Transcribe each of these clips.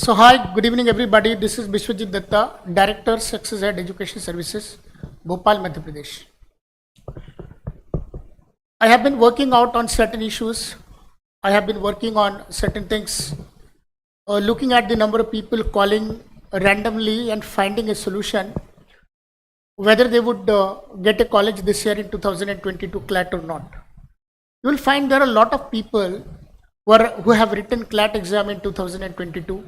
So hi, good evening everybody. This is Biswajit Datta, Director, Success Ed Education Services, Bhopal, Madhya Pradesh. I have been working out on certain issues. I have been working on certain things, looking at the number of people calling randomly and finding a solution, whether they would get a college this year in 2022 CLAT or not. You will find there are a lot of people who have written CLAT exam in 2022,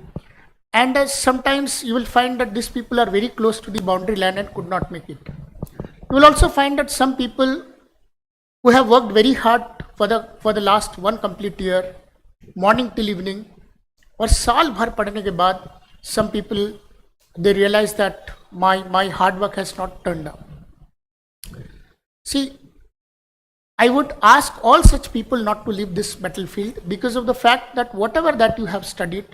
and sometimes you will find that these people are very close to the boundary line and could not make it. You will also find that some people who have worked very hard for the last one complete year, morning till evening, और साल भर पढ़ने के बाद some people they realize that my hard work has not turned up. See, I would ask all such people not to leave this battlefield because of the fact that whatever that you have studied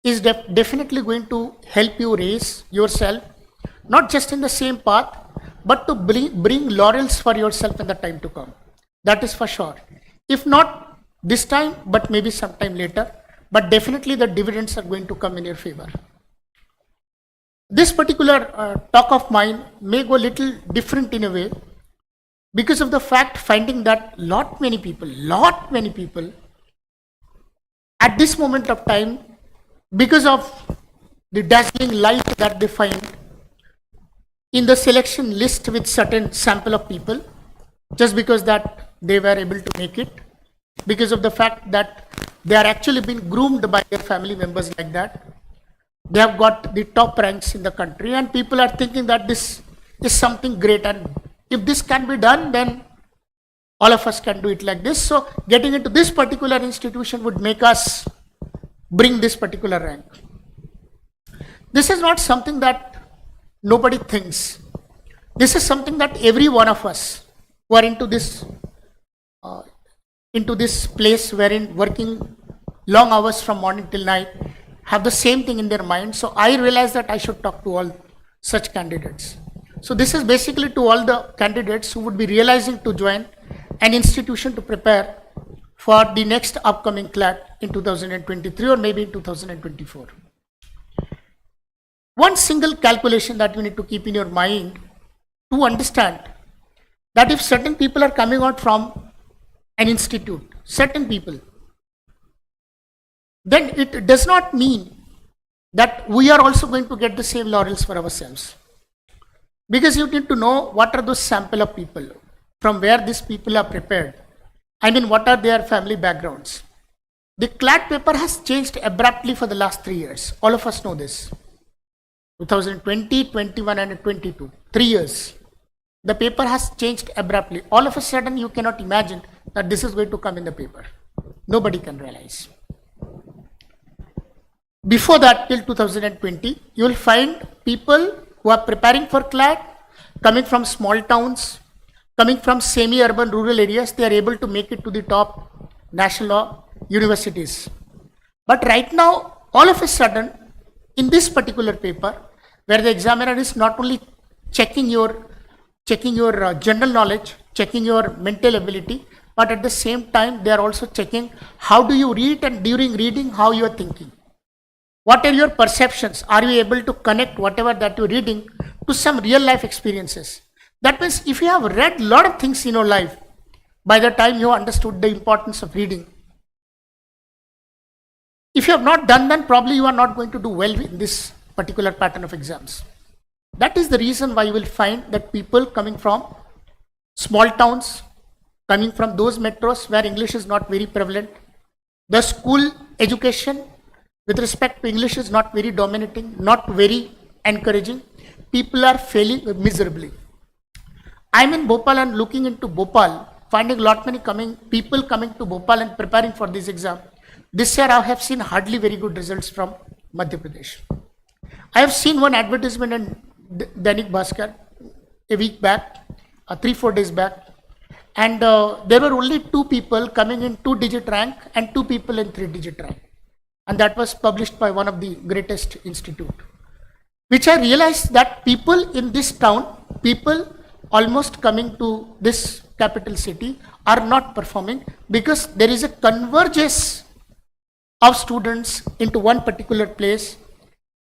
is definitely going to help you raise yourself, not just in the same path, but to bring laurels for yourself in the time to come. That is for sure. If not this time, but maybe sometime later, but definitely the dividends are going to come in your favor. This particular talk of mine may go a little different in a way because of the fact finding that lot many people at this moment of time, because of the dazzling light that they find in the selection list with certain sample of people, just because that they were able to make it, because of the fact that they are actually being groomed by their family members like that. They have got the top ranks in the country and people are thinking that this is something great, and if this can be done, then all of us can do it like this. So getting into this particular institution would make us bring this particular rank. This is not something that nobody thinks. This is something that every one of us who are into this place wherein working long hours from morning till night have the same thing in their mind. So I realized that I should talk to all such candidates. So this is basically to all the candidates who would be realizing to join an institution to prepare for the next upcoming CLAT in 2023 or maybe in 2024. One single calculation that you need to keep in your mind to understand that if certain people are coming out from an institute, certain people, then it does not mean that we are also going to get the same laurels for ourselves. Because you need to know what are those sample of people, from where these people are prepared. I mean, what are their family backgrounds. The CLAT paper has changed abruptly for the last 3 years. All of us know this. 2020, 21 and 22. 3 years. The paper has changed abruptly. All of a sudden, you cannot imagine that this is going to come in the paper. Nobody can realize. Before that, till 2020, you will find people who are preparing for CLAT, coming from small towns, coming from semi-urban rural areas, they are able to make it to the top national law universities. But right now, all of a sudden, in this particular paper, where the examiner is not only checking your general knowledge, checking your mental ability, but at the same time, they are also checking how do you read, and during reading, how you are thinking. What are your perceptions? Are you able to connect whatever that you're reading to some real life experiences? That means if you have read a lot of things in your life, by the time you understood the importance of reading, if you have not done that, probably you are not going to do well in this particular pattern of exams. That is the reason why you will find that people coming from small towns, coming from those metros where English is not very prevalent, the school education with respect to English is not very dominating, not very encouraging. People are failing miserably. I'm in Bhopal and looking into Bhopal, finding lot many people coming to Bhopal and preparing for this exam. This year I have seen hardly very good results from Madhya Pradesh. I have seen one advertisement in Dainik Bhaskar a week back, 3-4 days back, and there were only 2 people coming in 2-digit rank and 2 people in 3-digit rank. And that was published by one of the greatest institute, which I realized that people in this town, people almost coming to this capital city are not performing because there is a convergence of students into one particular place,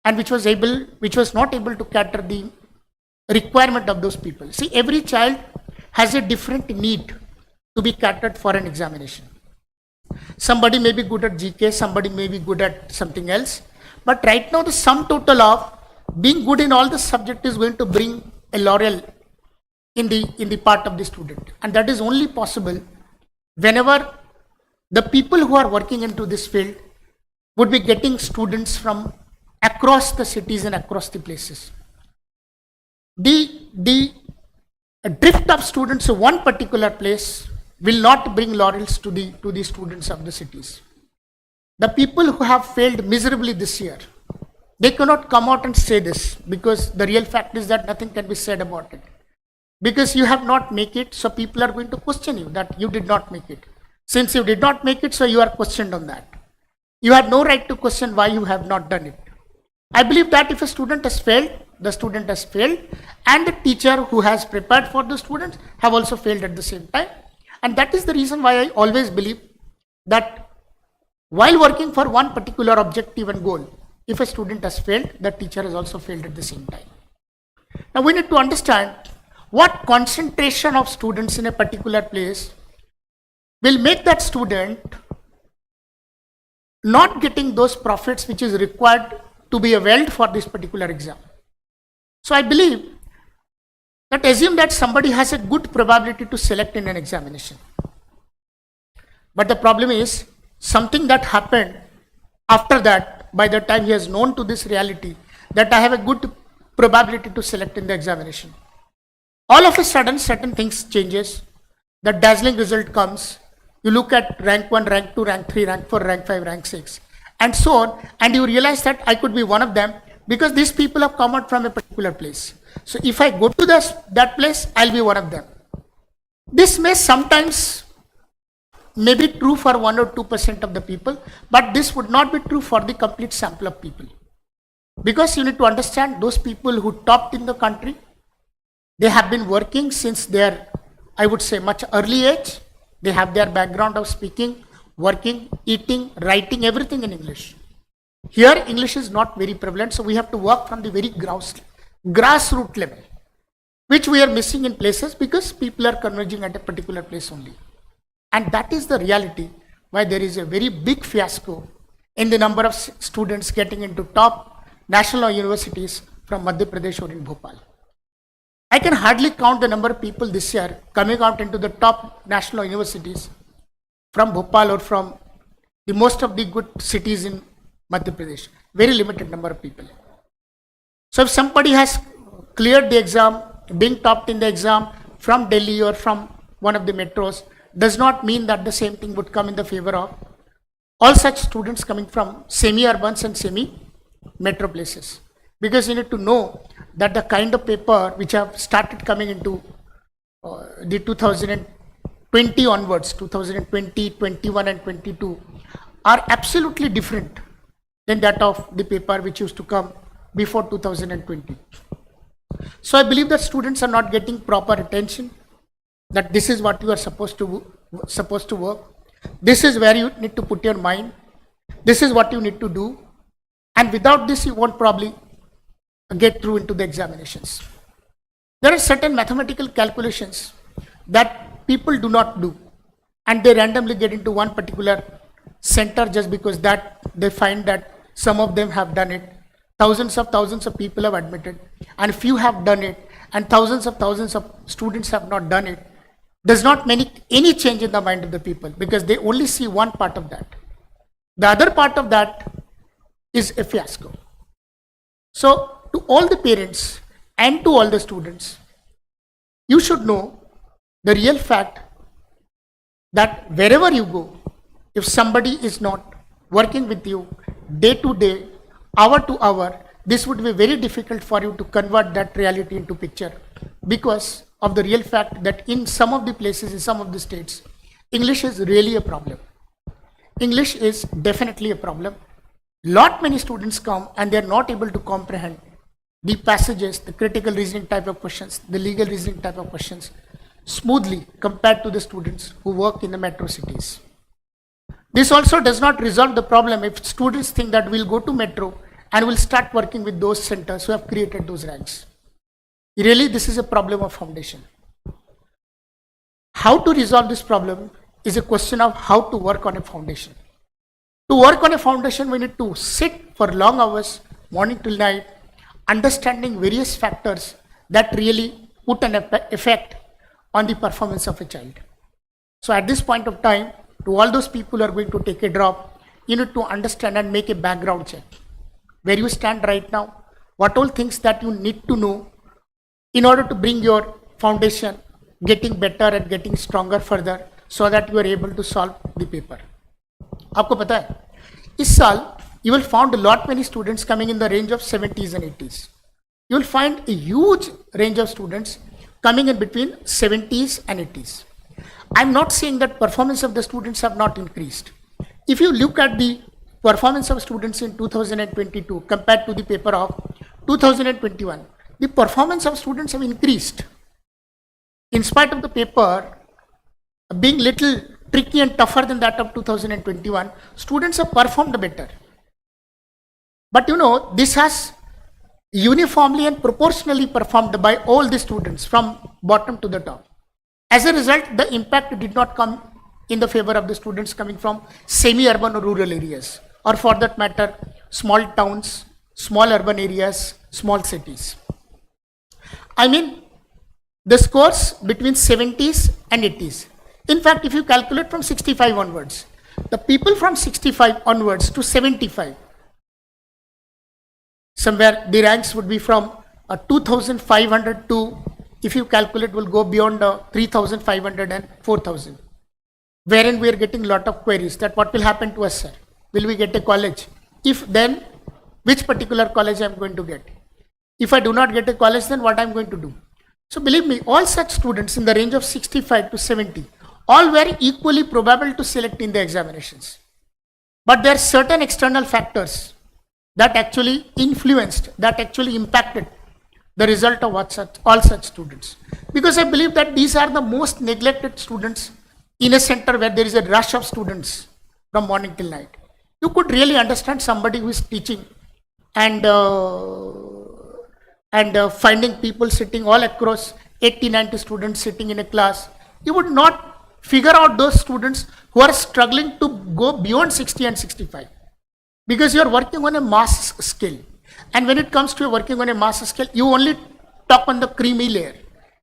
and which was not able to cater the requirement of those people. See, every child has a different need to be catered for an examination. Somebody may be good at GK, somebody may be good at something else. But right now, the sum total of being good in all the subject is going to bring a laurel in the part of the student. And that is only possible whenever the people who are working into this field would be getting students from across the cities and across the places. The drift of students to one particular place will not bring laurels to the students of the cities. The people who have failed miserably this year, they cannot come out and say this, because the real fact is that nothing can be said about it. Because you have not make it, so people are going to question you that you did not make it. Since you did not make it, so you are questioned on that. You have no right to question why you have not done it. I believe that if a student has failed, the student has failed, and the teacher who has prepared for the students have also failed at the same time. And that is the reason why I always believe that while working for one particular objective and goal, if a student has failed, the teacher has also failed at the same time. Now we need to understand what concentration of students in a particular place will make that student not getting those profits which is required to be availed for this particular exam. So I believe that assume that somebody has a good probability to select in an examination. But the problem is something that happened after that, by the time he has known to this reality that I have a good probability to select in the examination. All of a sudden, certain things changes. The dazzling result comes. You look at rank 1, rank 2, rank 3, rank 4, rank 5, rank 6, and so on, and you realize that I could be one of them because these people have come out from a particular place. So if I go to that place, I'll be one of them. This may sometimes may be true for 1 or 2% of the people, but this would not be true for the complete sample of people. Because you need to understand, those people who topped in the country, they have been working since their, I would say, much early age. They have their background of speaking, working, eating, writing, everything in English. Here, English is not very prevalent, so we have to work from the very grassroots level, which we are missing in places because people are converging at a particular place only. And that is the reality why there is a very big fiasco in the number of students getting into top national universities from Madhya Pradesh or in Bhopal. I can hardly count the number of people this year coming out into the top national universities from Bhopal or from the most of the good cities in Madhya Pradesh. Very limited number of people. So if somebody has cleared the exam, being topped in the exam from Delhi or from one of the metros, does not mean that the same thing would come in the favor of all such students coming from semi-urbans and semi-metro places. Because you need to know that the kind of paper which have started coming into the 2020 onwards, 2020, 21 and 22 are absolutely different than that of the paper which used to come before 2020. So I believe that students are not getting proper attention, that this is what you are supposed to work. This is where you need to put your mind. This is what you need to do. And without this, you won't probably get through into the examinations. There are certain mathematical calculations that people do not do, and they randomly get into one particular center just because that they find that some of them have done it. Thousands of people have admitted, and few have done it, and thousands of students have not done it. Does not make any change in the mind of the people, because they only see one part of that. The other part of that is a fiasco. So to all the parents and to all the students, you should know the real fact that wherever you go, if somebody is not working with you day to day, hour to hour, this would be very difficult for you to convert that reality into picture, because of the real fact that in some of the places, in some of the states, English is really a problem. English is definitely a problem. Lot many students come and they are not able to comprehend the passages, the critical reasoning type of questions, the legal reasoning type of questions smoothly compared to the students who work in the metro cities. This also does not resolve the problem if students think that we'll go to metro and we'll start working with those centers who have created those ranks. Really, this is a problem of foundation. How to resolve this problem is a question of how to work on a foundation. To work on a foundation, we need to sit for long hours, morning till night, understanding various factors that really put an effect on the performance of a child. So at this point of time, to all those people who are going to take a drop, you need to understand and make a background check. Where you stand right now, what all things that you need to know in order to bring your foundation getting better and getting stronger further so that you are able to solve the paper. आपको पता है इस साल you will find a lot many students coming in the range of 70s and 80s. You will find a huge range of students coming in between 70s and 80s. I'm not saying that performance of the students have not increased. If you look at the performance of students in 2022 compared to the paper of 2021, the performance of students have increased. In spite of the paper being little tricky and tougher than that of 2021, students have performed better. But you know, this has uniformly and proportionally performed by all the students from bottom to the top. As a result, the impact did not come in the favor of the students coming from semi-urban or rural areas, or for that matter, small towns, small urban areas, small cities. I mean, the scores between 70s and 80s. In fact, if you calculate from 65 onwards, the people from 65 onwards to 75, somewhere the ranks would be from 2,500 to, if you calculate, will go beyond 3,500 and 4,000. Wherein we are getting a lot of queries that what will happen to us, sir? Will we get a college? If then, which particular college I am going to get? If I do not get a college, then what I am going to do? So believe me, all such students in the range of 65 to 70, all were equally probable to select in the examinations. But there are certain external factors that actually influenced, that actually impacted the result of all such students. Because I believe that these are the most neglected students in a center where there is a rush of students from morning till night. You could really understand somebody who is teaching and finding people sitting all across 80, 90 students sitting in a class. You would not figure out those students who are struggling to go beyond 60 and 65. Because you are working on a mass scale. And when it comes to working on a mass scale, you only talk on the creamy layer.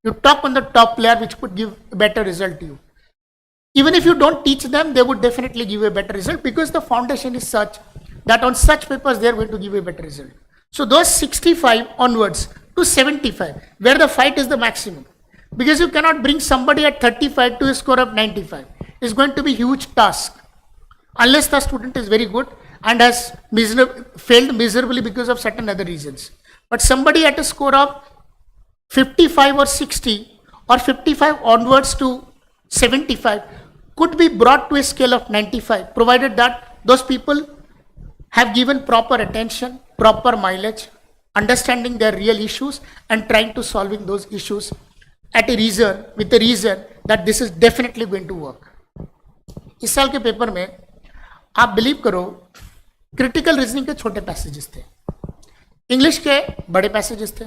You talk on the top layer, which could give a better result to you. Even if you don't teach them, they would definitely give a better result because the foundation is such that on such papers, they are going to give a better result. So those 65 onwards to 75, where the fight is the maximum. Because you cannot bring somebody at 35 to a score of 95. It's going to be a huge task. Unless the student is very good and has failed miserably because of certain other reasons. But somebody at a score of 55 or 60 or 55 onwards to 75 could be brought to a scale of 95, provided that those people have given proper attention, proper mileage, understanding their real issues and trying to solving those issues at a reason, with a reason that this is definitely going to work. इस साल के paper में आप believe करो critical reasoning के छोटे passages थे, English के बड़े पैसेजेस थे,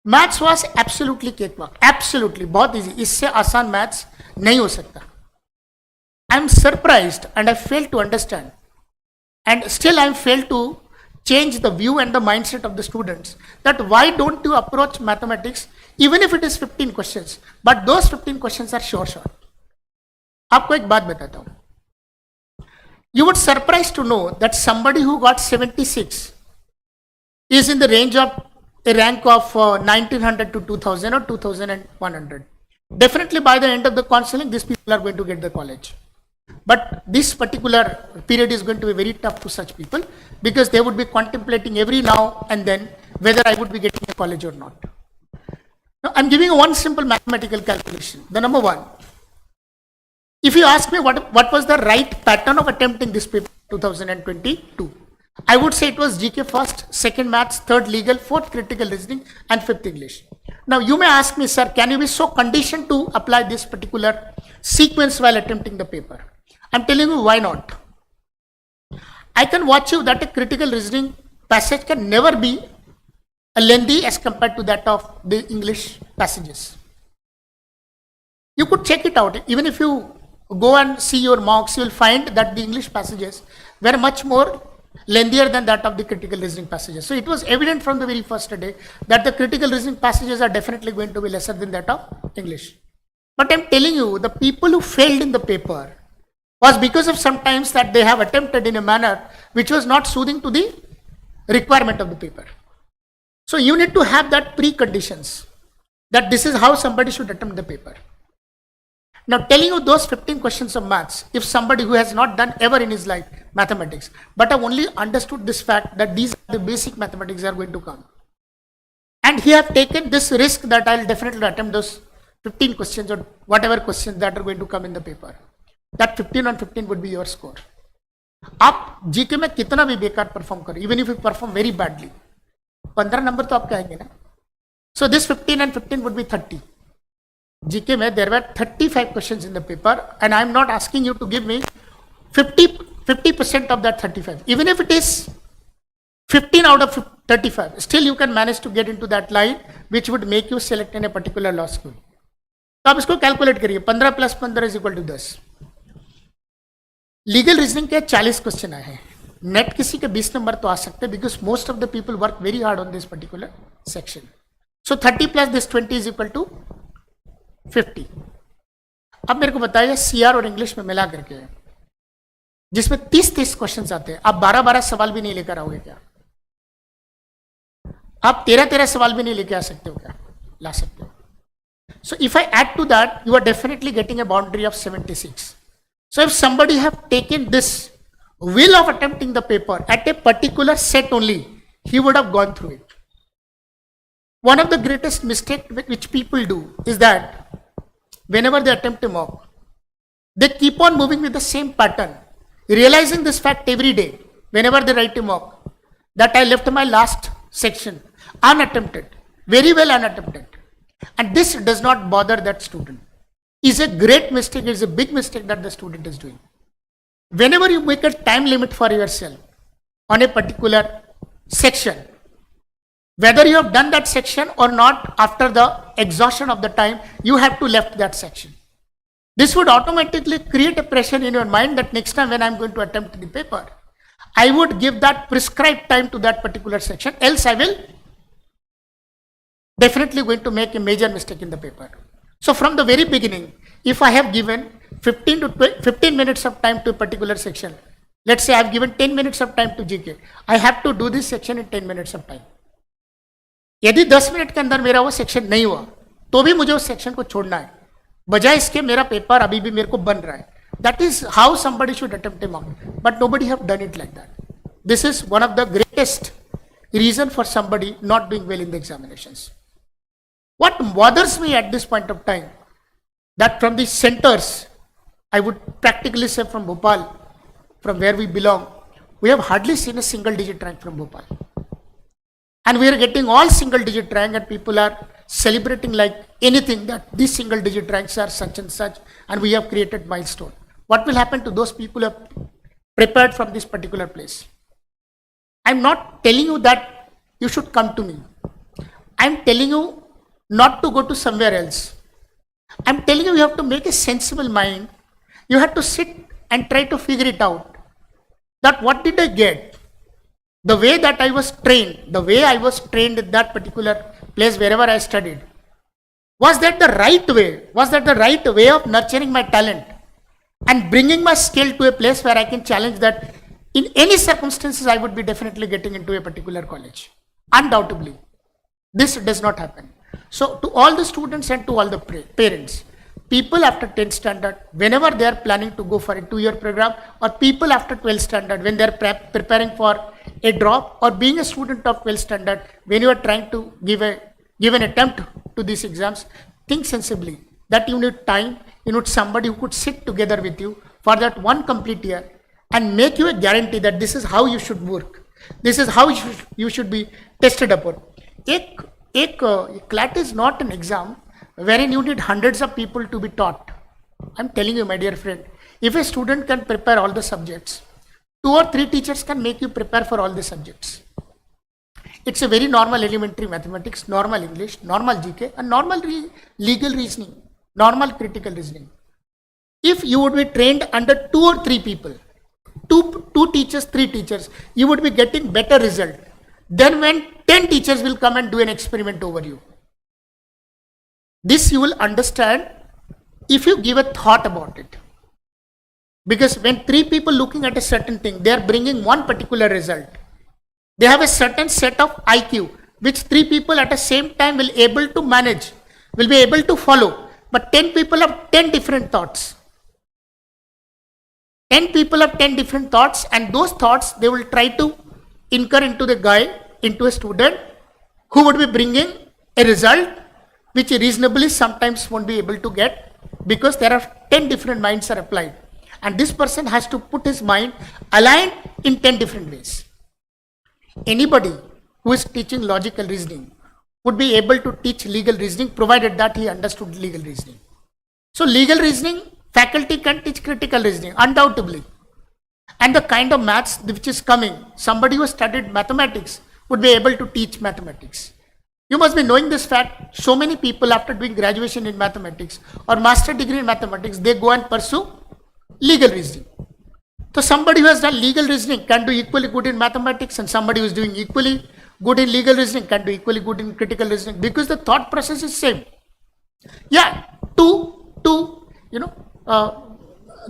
maths was absolutely cake work, absolutely बहुत इजी, इससे आसान मैथ्स नहीं हो सकता. I am surprised and I fail to understand and still I am failed to change the view and the mindset of the students that why don't you approach mathematics even if it is 15 questions, but those 15 questions are sure shot. आपको एक बात बताता हूँ. You would surprised to know that somebody who got 76 is in the range of a rank of 1900 to 2000 or 2100. Definitely by the end of the counseling, these people are going to get the college. But this particular period is going to be very tough to such people because they would be contemplating every now and then whether I would be getting a college or not. Now, I'm giving one simple mathematical calculation. The number one, if you ask me what was the right pattern of attempting this paper 2022, I would say it was GK first, second maths, third legal, fourth critical reasoning, and fifth English. Now you may ask me, sir, can you be so conditioned to apply this particular sequence while attempting the paper? I'm telling you why not. I can watch you that a critical reasoning passage can never be a lengthy as compared to that of the English passages. You could check it out. Even if you go and see your marks, you will find that the English passages were much more lengthier than that of the critical reasoning passages. So it was evident from the very first day that the critical reasoning passages are definitely going to be lesser than that of English. But I'm telling you, the people who failed in the paper was because of sometimes that they have attempted in a manner which was not soothing to the requirement of the paper. So you need to have that preconditions that this is how somebody should attempt the paper. Now telling you those 15 questions of maths, if somebody who has not done ever in his life mathematics, but have only understood this fact that these are the basic mathematics are going to come. And he have taken this risk that I'll definitely attempt those 15 questions or whatever questions that are going to come in the paper. That 15 on 15 would be your score. आप GK में कितना भी बेकार perform करो, even if you perform very badly, 15 number तो आपके आएंगे ना. So this 15 and 15 would be 30. GK में there were 35 questions in the paper, and I am not asking you to give me 50% of that 35. Even if it is 15 out of 35, still you can manage to get into that line which would make you select in a particular law school. तो आप इसको calculate करिए, 15 + 15 is equal to 10. Legal reasoning के 40 question आए हैं. Net किसी के 20 number तो आ सकते हैं because most of the people work very hard on this particular section. So 30 + this 20 is equal to 50. अब मेरे को बताइए सीआर और इंग्लिश में मिला करके जिसमें 30 क्वेश्चन आते हैं, आप 12 सवाल भी नहीं लेकर आओगे क्या? आप 13 सवाल भी नहीं लेके आ सकते हो क्या? ला सकते हो. So if I add to that, you are definitely getting a boundary of 76. So if somebody have taken this will of attempting the paper at a particular set only, he would have gone through it. One of the greatest mistakes which people do is that whenever they attempt a mock, they keep on moving with the same pattern, realizing this fact every day whenever they write a mock, that I left my last section unattempted, very well unattempted. And this does not bother that student. Is a great mistake, is a big mistake that the student is doing. Whenever you make a time limit for yourself on a particular section, whether you have done that section or not, after the exhaustion of the time, you have to left that section. This would automatically create a pressure in your mind that next time when I am going to attempt the paper, I would give that prescribed time to that particular section, else I will definitely going to make a major mistake in the paper. So from the very beginning, if I have given 15 minutes of time to a particular section, let's say I have given 10 minutes of time to GK, I have to do this section in 10 minutes of time. यदि 10 minute के अंदर मेरा वो section नहीं हुआ तो भी मुझे उस सेक्शन को छोड़ना है, बजाय इसके मेरा पेपर अभी भी मेरे को बन रहा है. That is how somebody should attempt a mock, but nobody have done it like that. This is one of the greatest reason for somebody not doing well in the examinations. What bothers me at this point of time, that from the centers, I would practically say from Bhopal, from where we belong, we have hardly seen a single digit rank from Bhopal. And we are getting all single digit rank, and people are celebrating like anything that these single digit ranks are such and such, and we have created milestone. What will happen to those people who have prepared from this particular place? I'm not telling you that you should come to me. I'm telling you not to go to somewhere else. I'm telling you, you have to make a sensible mind. You have to sit and try to figure it out. That what did I get? The way that I was trained, in that particular place wherever I studied, was that the right way? Was that the right way of nurturing my talent and bringing my skill to a place where I can challenge that in any circumstances I would be definitely getting into a particular college? Undoubtedly, this does not happen. So to all the students and to all the parents, people after 10th standard, whenever they are planning to go for a 2-year program, or people after 12th standard, when they are preparing for a drop, or being a student of 12th standard, when you are trying to give an attempt to these exams, think sensibly that you need time, you need somebody who could sit together with you for that one complete year and make you a guarantee that this is how you should work. This is how you should be tested upon. CLAT is not an exam wherein you need hundreds of people to be taught. I'm telling you, my dear friend, If a student can prepare all the subjects, 2 or 3 teachers can make you prepare for all the subjects. It's a very normal elementary mathematics, normal English, normal GK, and normal legal reasoning, normal critical reasoning. If you would be trained under 2 or 3 people, two teachers, 3 teachers, you would be getting better result than when 10 teachers will come and do an experiment over you. This you will understand if you give a thought about it. Because when 3 people looking at a certain thing, they are bringing one particular result. They have a certain set of IQ, which 3 people at the same time will able to manage, will be able to follow. But 10 people have 10 different thoughts. 10 people have 10 different thoughts, and those thoughts they will try to incur into the guy, into a student who would be bringing a result which reasonably sometimes won't be able to get, because there are 10 different minds are applied. And this person has to put his mind aligned in 10 different ways. Anybody who is teaching logical reasoning would be able to teach legal reasoning, provided that he understood legal reasoning. So legal reasoning, faculty can teach critical reasoning, undoubtedly. And the kind of maths which is coming, somebody who has studied mathematics would be able to teach mathematics. You must be knowing this fact. So many people after doing graduation in mathematics or master degree in mathematics, they go and pursue legal reasoning. So somebody who has done legal reasoning can do equally good in mathematics, and somebody who is doing equally good in legal reasoning can do equally good in critical reasoning, because the thought process is same. Yeah, to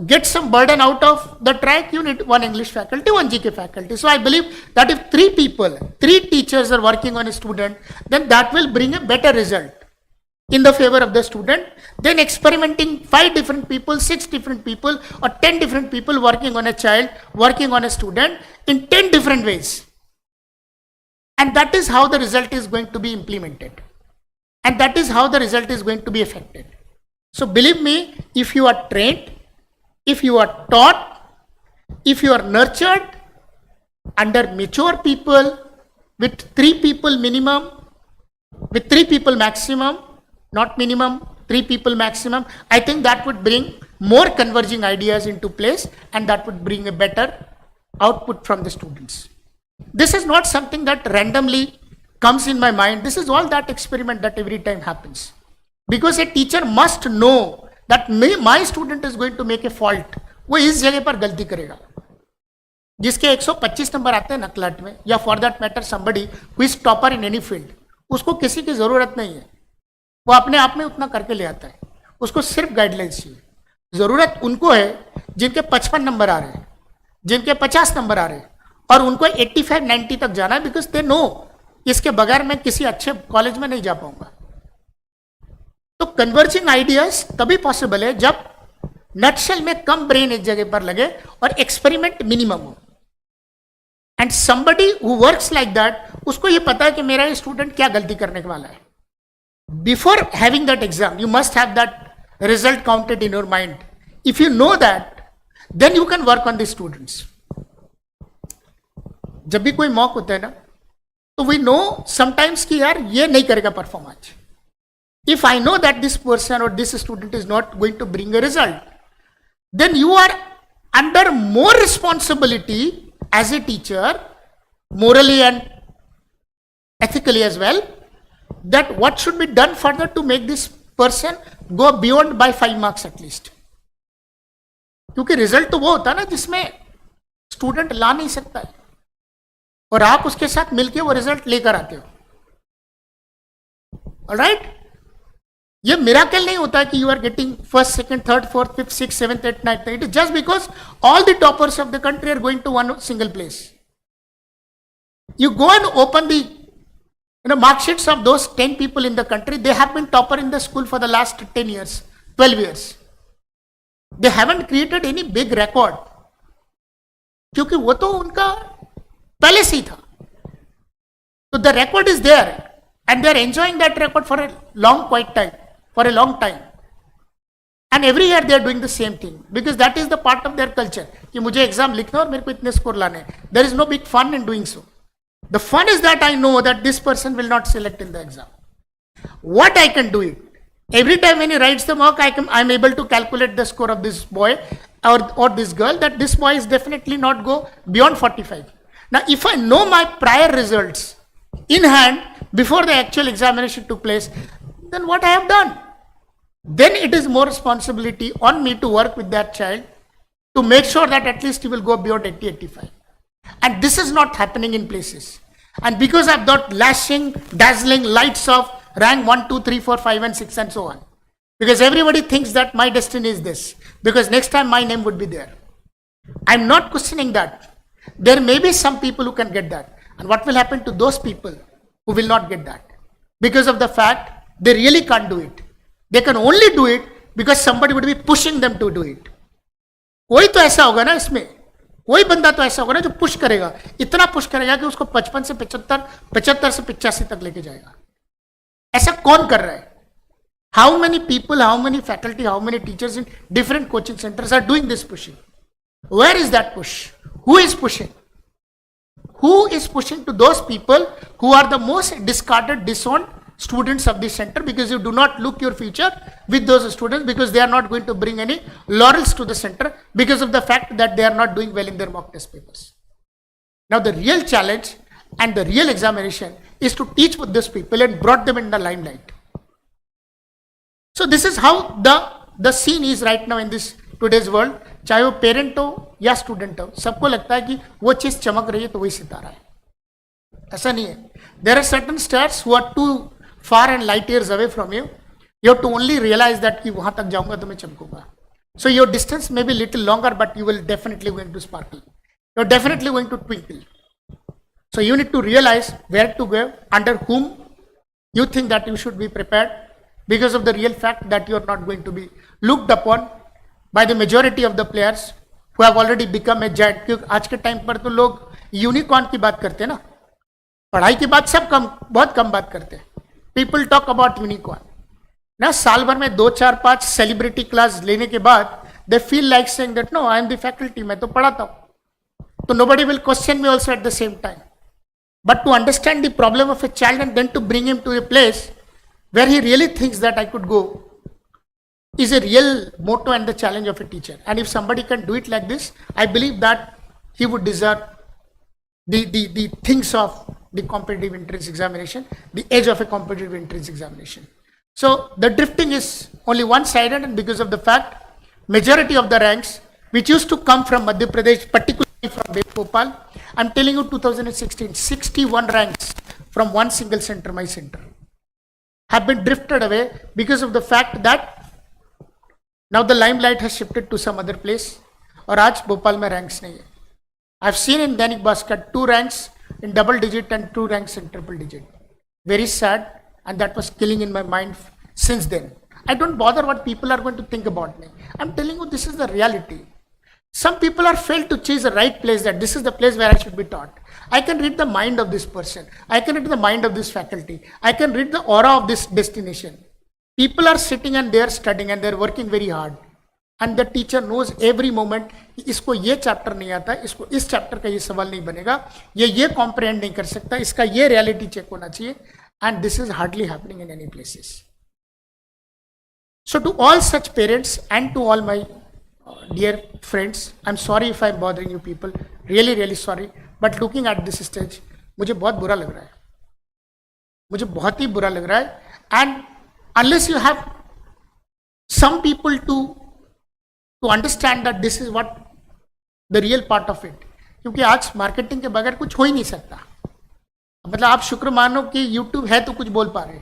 get some burden out of the track, you need 1 English faculty, 1 GK faculty. So I believe that if 3 people, 3 teachers are working on a student, then that will bring a better result in the favor of the student than experimenting 5 different people, 6 different people, or 10 different people working on a child, working on a student in 10 different ways. And that is how the result is going to be implemented. And that is how the result is going to be affected. So believe me, if you are trained, if you are taught, if you are nurtured under mature people with 3 people minimum, with 3 people maximum, not minimum, 3 people maximum, I think that would bring more converging ideas into place, and that would bring a better output from the students. This is not something that randomly comes in my mind. This is all that experiment that every time happens. Because a teacher must know that my student is going to make a fault. वो इस जगह पर गलती करेगा जिसके 125 number आते हैं ना क्लैट में, या for that matter somebody who is topper in any field, उसको किसी की जरूरत नहीं है, वो अपने आप में उतना करके ले आता है, उसको सिर्फ गाइडलाइंस चाहिए. जरूरत उनको है जिनके 55 नंबर आ रहे हैं, जिनके 50 नंबर आ रहे हैं, और उनको 85-90 तक जाना है, बिकॉज दे नो इसके बगैर मैं किसी अच्छे कॉलेज में नहीं जा पाऊंगा. तो कन्वर्जिंग आइडियाज तभी पॉसिबल है जब नटशेल में कम ब्रेन एक जगह पर लगे और एक्सपेरिमेंट मिनिमम हो. And somebody who works like that, उसको ये पता है कि मेरा ये स्टूडेंट क्या गलती करने वाला है. Before having that exam you must have that result counted in your mind. If you know that, then you can work on the students. जब भी कोई मॉक होता है ना, तो वी नो समटाइम्स कि यार ये नहीं करेगा परफॉर्म आज. If I know that this person or this student is not going to bring a result, then you are under more responsibility as a teacher, morally and ethically as well, that what should be done further to make this person go beyond by 5 marks at least. क्योंकि result तो वो होता है ना जिसमें student ला नहीं सकता है और आप उसके साथ मिलके वो रिजल्ट लेकर आते हो. ऑलराइट, ये मिराकल नहीं होता है कि you are getting first, second, third, fourth, fifth, six, seventh, eight, ninth. It is just because all the toppers of the country are going to one single place. You go and open the mark sheets of those 10 people in the country. They have been topper in the school for the last 10 years, 12 years. They haven't created any big record, क्योंकि वो तो उनका पहले से ही था. So the record is there, and they are enjoying that record for a long time. And every year they are doing the same thing, because that is the part of their culture. कि मुझे exam लिखना और मेरे को इतने score लाने. There is no big fun in doing so. The fun is that I know that this person will not select in the exam. What I can do it, every time when he writes the mock, I am able to calculate the score of this boy or this girl that this boy is definitely not go beyond 45. Now, if I know my prior results in hand before the actual examination took place, then what I have done? Then it is more responsibility on me to work with that child to make sure that at least he will go beyond 80, 85. And this is not happening in places. And because I've got lashing, dazzling lights of rank 1, 2, 3, 4, 5 and 6 and so on. Because everybody thinks that my destiny is this. Because next time my name would be there. I'm not questioning that. There may be some people who can get that. And what will happen to those people who will not get that? Because of the fact they really can't do it. They can only do it because somebody would be pushing them to do it. कोई तो ऐसा होगा ना इसमें, कोई बंदा तो ऐसा होगा ना जो पुश करेगा, इतना पुश करेगा कि उसको 55 से 75, 75 से 85 तक लेके जाएगा. ऐसा कौन कर रहा है? How many people, how many faculty, how many teachers in different coaching centers are doing this pushing? Where is that push? Who is pushing? Who is pushing to those people who are the most discarded, disowned students of this center, because you do not look your future with those students, because they are not going to bring any laurels to the center because of the fact that they are not doing well in their mock test papers. Now the real challenge and the real examination is to teach with these people and brought them in the limelight. So this is how the scene is right now in this today's world. चाहे वो parent हो या student हो, सबको लगता है कि वो चीज चमक रही है तो वही सितारा है. ऐसा नहीं है. There are certain stars who are too far and light years away from you. You have to only realize that कि वहां तक जाऊंगा तो मैं चमकूंगा. So your distance may be little longer, but you will definitely going to sparkle. You're definitely going to twinkle. So you need to realize where to go, under whom you think that you should be prepared, because of the real fact that you are not going to be looked upon by the majority of the players who have already become a giant. क्योंकि आज के time पर तो लोग unicorn की बात करते हैं ना, पढ़ाई की बात सब कम, बहुत कम बात करते हैं. पीपल टॉक अबाउट यूनिकॉर्न ना. साल भर में 2, 4, 5 सेलिब्रिटी क्लास लेने के बाद they feel like saying that no, I am the faculty, मैं तो पढ़ाता हूं, तो nobody will question me also at the same time. But to understand the problem of a child and then to bring him to a place where he really thinks that I could go is a real motto and the challenge of a teacher. And if somebody can do it like this, I believe that he would deserve the things of the competitive entrance examination, the edge of a competitive entrance examination. So the drifting is only one-sided, and because of the fact, majority of the ranks which used to come from Madhya Pradesh, particularly from Bhopal, I'm telling you 2016, 61 ranks from one single center, my center, have been drifted away because of the fact that now the limelight has shifted to some other place. और आज भोपाल में ranks नहीं है. I've seen in Dainik Bhaskar 2 ranks in double digit and 2 ranks in triple digit. Very sad, and that was killing in my mind since then. I don't bother what people are going to think about me. I'm telling you, this is the reality. Some people are failed to choose the right place, that this is the place where I should be taught. I can read the mind of this person. I can read the mind of this faculty. I can read the aura of this destination. People are sitting and they are studying and they are working very hard. And the teacher knows every moment, इसको ये chapter नहीं आता, इसको इस chapter का ये सवाल नहीं बनेगा, ये कॉम्प्रिहेंड नहीं कर सकता, इसका ये रियलिटी चेक होना चाहिए. And this is hardly happening in any places. So to all such parents and to all my dear friends, I'm sorry if I'm bothering you people, really really sorry, but looking at this stage, मुझे बहुत बुरा लग रहा है, मुझे बहुत ही बुरा लग रहा है. And unless you have some people to understand that this is what the real part of it, क्योंकि आज मार्केटिंग के बगैर कुछ हो ही नहीं सकता. मतलब आप शुक्र मानो कि YouTube है तो कुछ बोल पा रहे,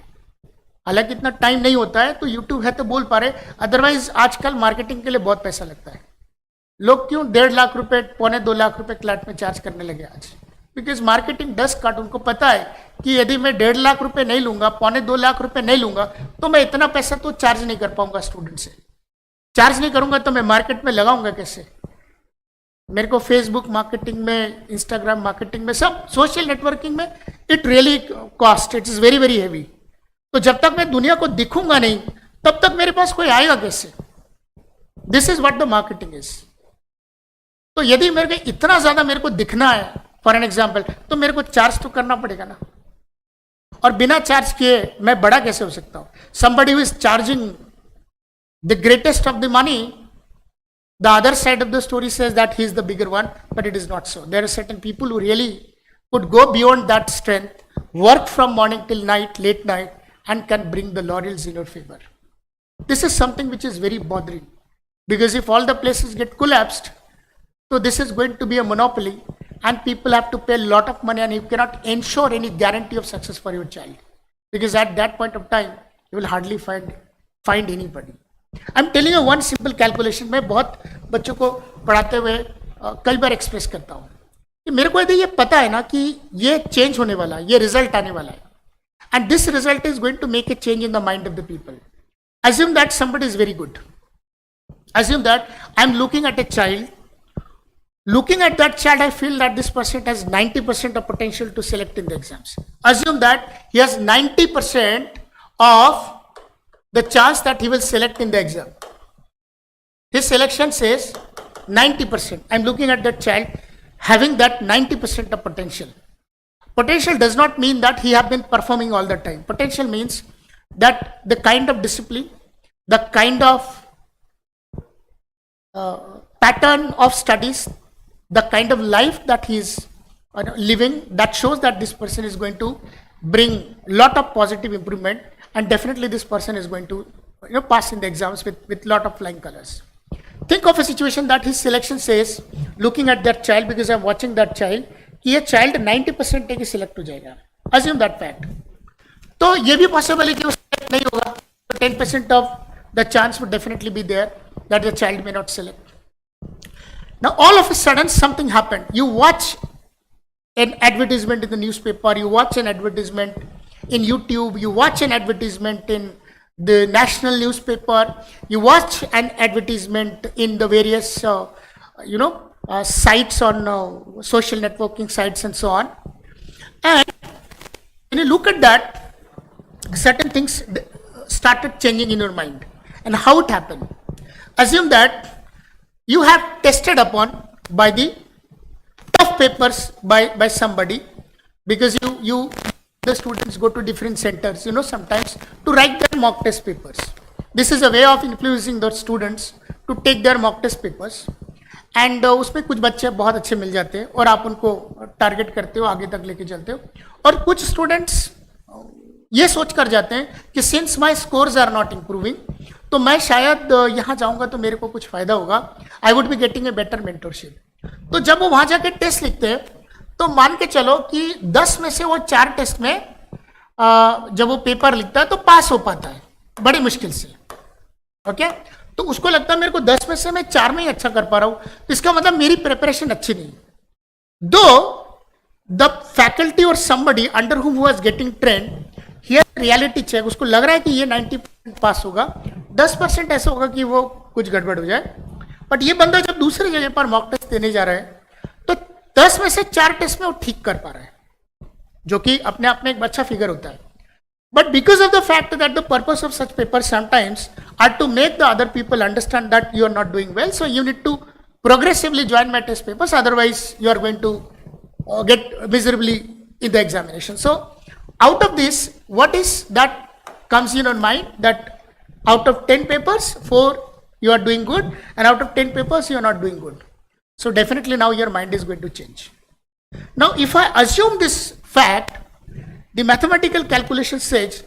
हालांकि इतना टाइम नहीं होता है, तो YouTube है तो बोल पा रहे. अदरवाइज आजकल मार्केटिंग के लिए बहुत पैसा लगता है. लोग क्यों 1.5 लाख रुपए, 1.25 लाख रुपए क्लैट में चार्ज करने लगे आज? Because marketing does cut. उनको पता है कि यदि मैं 1.5 लाख रुपए नहीं लूंगा, 1.25 लाख रुपए नहीं लूंगा, तो मैं इतना पैसा तो चार्ज नहीं कर पाऊंगा स्टूडेंट से. चार्ज नहीं करूंगा तो मैं मार्केट में लगाऊंगा कैसे? मेरे को फेसबुक मार्केटिंग में, इंस्टाग्राम मार्केटिंग में, सब सोशल नेटवर्किंग में it really cost, it is very very heavy. तो जब तक मैं दुनिया को दिखूंगा नहीं, तब तक मेरे पास कोई आएगा कैसे? This is what the marketing is. तो यदि मेरे को इतना ज्यादा मेरे को दिखना है, फॉर एन एग्जाम्पल, तो मेरे को चार्ज तो करना पड़ेगा ना. और बिना चार्ज किए मैं बड़ा कैसे हो सकता हूं? Somebody who is charging the greatest of the money The other side of the story says that he's the bigger one, but it is not so. There are certain people who really could go beyond that strength, work from morning till night, late night, and can bring the laurels in your favor. This is something which is very bothering, because if all the places get collapsed, so this is going to be a monopoly, and people have to pay a lot of money, and you cannot ensure any guarantee of success for your child, because at that point of time you will hardly find anybody. I'm telling you one simple calculation. मैं बहुत बच्चों को पढ़ाते हुए कई बार express करता हूँ कि मेरे को यदि ये पता है ना कि ये चेंज होने वाला है, ये रिजल्ट आने वाला है, and this result is going to make a change in the mind of the people. Assume that somebody is very good. Assume that I'm looking at a child. Looking at that child, I feel that this person has 90% of potential to select in the exams. Assume that he has 90% of the chance that he will select in the exam. His selection says 90%. I'm looking at that child having that 90% of potential. Potential does not mean that he have been performing all the time. Potential means that the kind of discipline, the kind of pattern of studies, the kind of life that he is living, that shows that this person is going to bring lot of positive improvement, and definitely this person is going to pass in the exams with lot of flying colors. Think of a situation that his selection says, looking at that child, because I'm watching that child, कि ये child 90% है कि select हो जाएगा. Assume that fact. तो ये भी possible है कि वो select नहीं होगा. 10% of the chance would definitely be there that the child may not select. Now all of a sudden something happened. You watch an advertisement in the newspaper, you watch an advertisement in YouTube, you watch an advertisement in the national newspaper, you watch an advertisement in the various sites on social networking sites and so on. And when you look at that, certain things started changing in your mind. And how it happened? Assume that you have tested upon by the tough papers by somebody, because the students go to different centers, sometimes to write their mock test papers. This is a way of influencing the students to take their mock test papers. And उसमें कुछ बच्चे बहुत अच्छे मिल जाते हैं और आप उनको टारगेट करते हो, आगे तक लेके चलते हो. और कुछ स्टूडेंट्स ये सोच कर जाते हैं कि since my scores are not improving, तो मैं शायद यहाँ जाऊँगा तो मेरे को कुछ फ़ायदा होगा, I would be getting a better mentorship. तो जब वो वहाँ जाके टेस्ट लिखते हैं, तो मान के चलो कि 10 में से वो 4 टेस्ट में जब वो पेपर लिखता है तो पास हो पाता है बड़ी मुश्किल से. ओके, तो उसको लगता है मेरे को 10 में से मैं 4 में ही अच्छा कर पा रहा हूँ, तो इसका मतलब मेरी प्रिपरेशन अच्छी नहीं. Though the faculty or somebody under whom who was getting trained, here reality check, उसको लग रहा है कि ये 90% पास होगा, 10% ऐसा होगा कि वो कुछ गड़बड़ हो जाए. बट ये बंदा जब दूसरी जगह पर मॉक टेस्ट देने जा रहा है, तो 10 में से 4 टेस्ट में वो ठीक कर पा रहा है, जो कि अपने आप में एक अच्छा फिगर होता है. But because of the fact that the purpose of such papers sometimes are to make the other people understand that you are not doing well, so you need to progressively join my test papers, otherwise you are going to get miserably in the examination. So out of this, what is that comes in your mind, that out of 10 papers, 4 you are doing good, and out of 10 papers you are not doing good. So definitely now your mind is going to change. Now if I assume this fact, the mathematical calculation says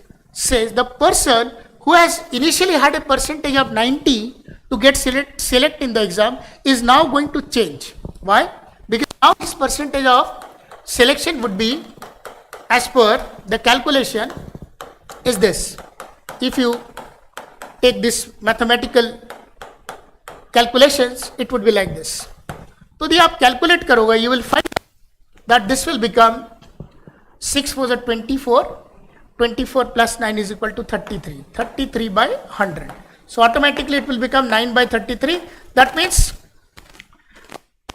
the person who has initially had a percentage of 90 to get select in the exam is now going to change. Why? Because now his percentage of selection would be, as per the calculation, is this. If you take this mathematical calculations, it would be like this. तो यदि आप calculate करोगे, you will find that this will become 6 was a 24, 24 plus 9 is equal to 33, 33 by 100. So automatically it will become 9 by 33. That means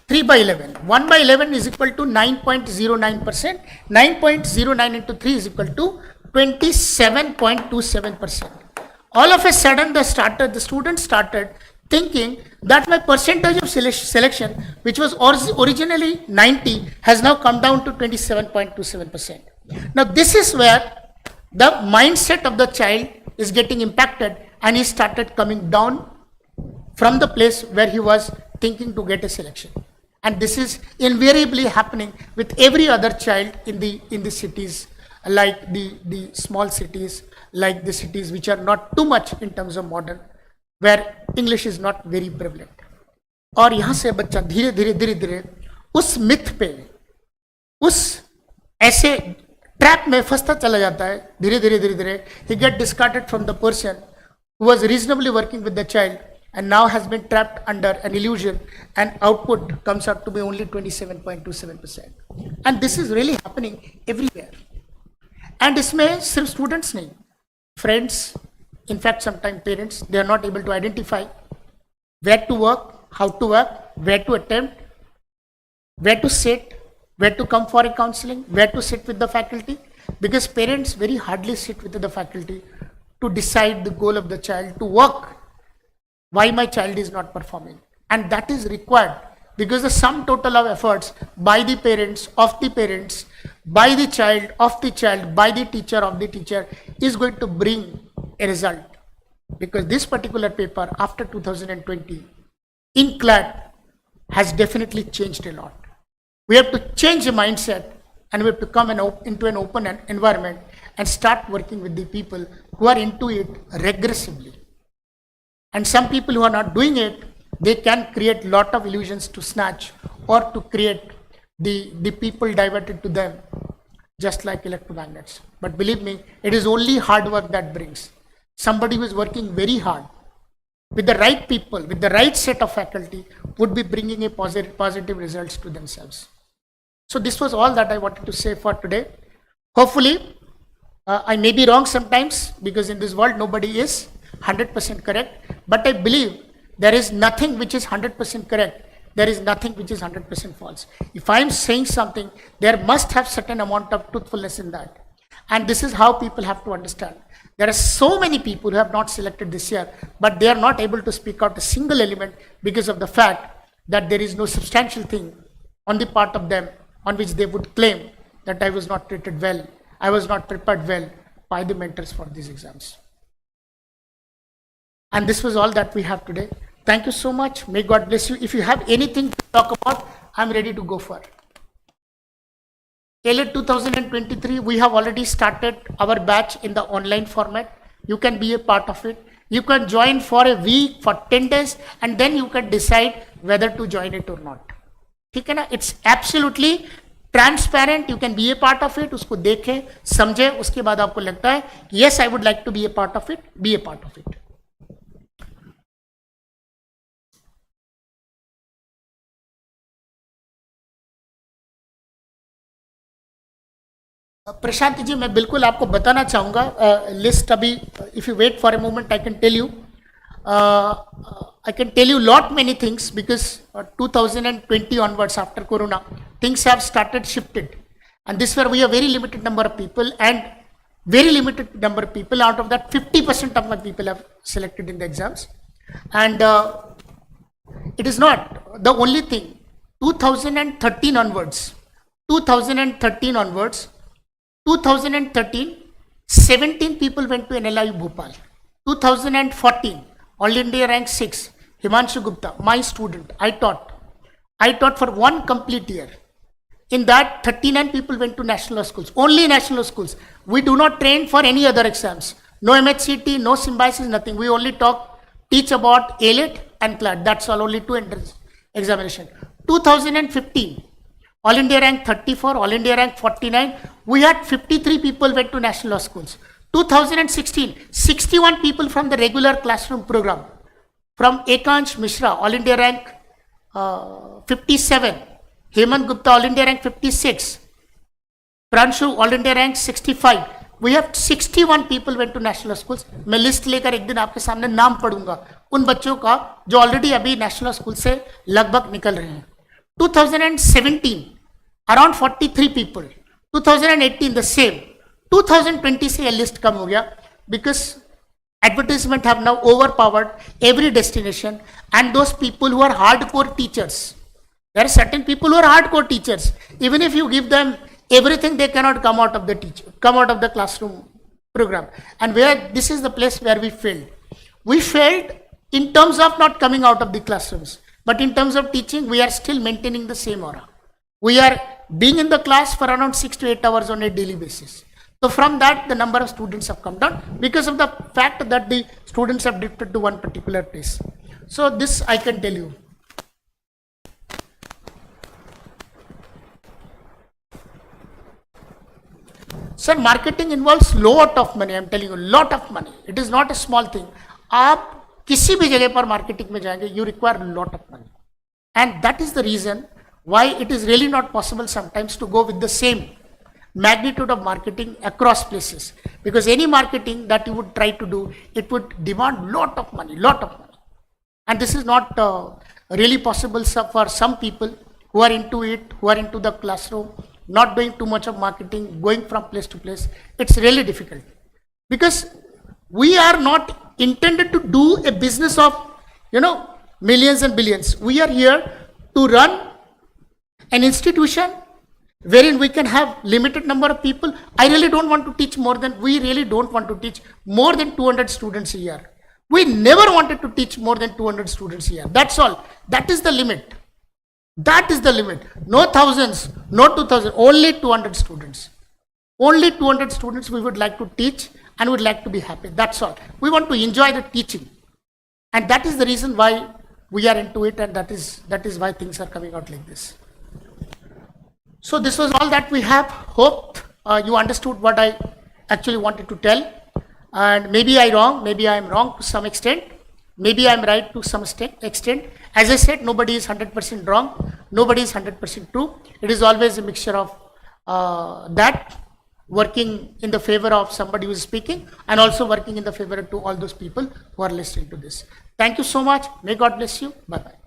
3 by 11. 1 by 11 is equal to 9.09%. 9.09 into 3 is equal to 27.27%. All of a sudden the student started thinking that my percentage of selection, which was originally 90, has now come down to 27.27%. Now this is where the mindset of the child is getting impacted, and he started coming down from the place where he was thinking to get a selection. And this is invariably happening with every other child in the cities, like the small cities, like the cities which are not too much in terms of modern, where English is not very prevalent. और यहाँ से बच्चा धीरे धीरे धीरे धीरे उस myth पे, उस ऐसे ट्रैप में फंसता चला जाता है, धीरे धीरे धीरे धीरे he get discarded from the person who was reasonably working with the child and now has been trapped under an illusion, and output comes out to be only 27.27%. And this is really happening everywhere. And इसमें सिर्फ students नहीं, friends, in fact sometimes parents, they are not able to identify where to work, how to work, where to attempt, where to sit, where to come for a counseling, where to sit with the faculty, because parents very hardly sit with the faculty to decide the goal of the child, to work why my child is not performing. And that is required because the sum total of efforts by the parents, of the parents, by the child, of the child, by the teacher, of the teacher is going to bring a result. Because this particular paper after 2020 in CLAT has definitely changed a lot. We have to change the mindset and we have to come into an open environment and start working with the people who are into it regressively. And some people who are not doing it, they can create lot of illusions to snatch or to create the people diverted to them, just like electromagnets. But believe me, it is only hard work that brings. Somebody who is working very hard with the right people, with the right set of faculty, would be bringing a positive results to themselves. So this was all that I wanted to say for today. Hopefully, I may be wrong sometimes, because in this world nobody is 100% correct, but I believe there is nothing which is 100% correct. There is nothing which is 100% false. If I am saying something, there must have certain amount of truthfulness in that. And this is how people have to understand. There are so many people who have not selected this year, but they are not able to speak out a single element because of the fact that there is no substantial thing on the part of them on which they would claim that I was not treated well, I was not prepared well by the mentors for these exams. And this was all that we have today. Thank you so much. May God bless you. If you have anything to talk about, I'm ready to go for it. CLAT 2023, we have already started our batch in the online format. You can be a part of it. You can join for a week, for 10 days, and then you can decide whether to join it or not. It's absolutely transparent. You can be a part of it. उसको देखें, समझें, उसके बाद आपको लगता है, yes, I would like to be a part of it, be a part of it. Prashant ji, मैं बिल्कुल आपको बताना चाहूँगा लिस्ट अभी, if you wait for a moment I can tell you lot many things, because 2020 onwards after corona things have started shifted, and this where we have very limited number of people, and very limited number of people, out of that 50% of my people have selected in the exams. And it is not the only thing. 2013 onwards 2013, 17 people went to NLI Bhopal. 2014, All India rank 6, Himanshu Gupta, my student, I taught for one complete year. In that, 39 people went to national schools, only national schools. We do not train for any other exams. No MHCT, no symbiosis, nothing. We only teach about ALET and CLAT. That's all, only 2 entrance examination. 2015, All India rank 34, All India rank 49. We had 53 people went to national schools. 2016, 61 people from the regular classroom program. From Ekansh Mishra, All India rank 57. Hemant Gupta, All India rank 56. Pranshu, All India rank 65. We have 61 people went to national schools. मैं list लेकर एक दिन आपके सामने नाम पढ़ूंगा उन बच्चों का जो ऑलरेडी अभी नेशनल स्कूल से लगभग निकल रहे हैं. 2017, around 43 people. 2018 the same. 2020 से लिस्ट कम हो गया because advertisement have now overpowered every destination, and those people who are hardcore teachers. There are certain people who are hardcore teachers. Even if you give them everything, they cannot come out of the classroom program. And where this is the place where we failed. We failed in terms of not coming out of the classrooms, but in terms of teaching, we are still maintaining the same aura. We are being in the class for around 6 to 8 hours on a daily basis. So from that, the number of students have come down because of the fact that the students have drifted to one particular place. So this I can tell you. Sir, marketing involves lot of money. I am telling you, lot of money. It is not a small thing. आप किसी भी जगह पर marketing में जाएंगे, you require a lot of money, and that is the reason why it is really not possible sometimes to go with the same magnitude of marketing across places. Because any marketing that you would try to do, it would demand lot of money, and this is not really possible for some people who are into it, who are into the classroom, not doing too much of marketing, going from place to place. It's really difficult because we are not intended to do a business of, millions and billions. We are here to run an institution wherein we can have limited number of people. I really don't want to teach we really don't want to teach more than 200 students a year. We never wanted to teach more than 200 students a year. That's all. That is the limit. That is the limit. No thousands, no 2000, only 200 students. Only 200 students we would like to teach and would like to be happy. That's all. We want to enjoy the teaching. And that is the reason why we are into it, and that is why things are coming out like this. So this was all that we have. Hope you understood what I actually wanted to tell. And maybe I am wrong to some extent. Maybe I am right to some extent. As I said, nobody is 100% wrong. Nobody is 100% true. It is always a mixture of that, working in the favor of somebody who is speaking, and also working in the favor to all those people who are listening to this. Thank you so much. May God bless you. Bye-bye.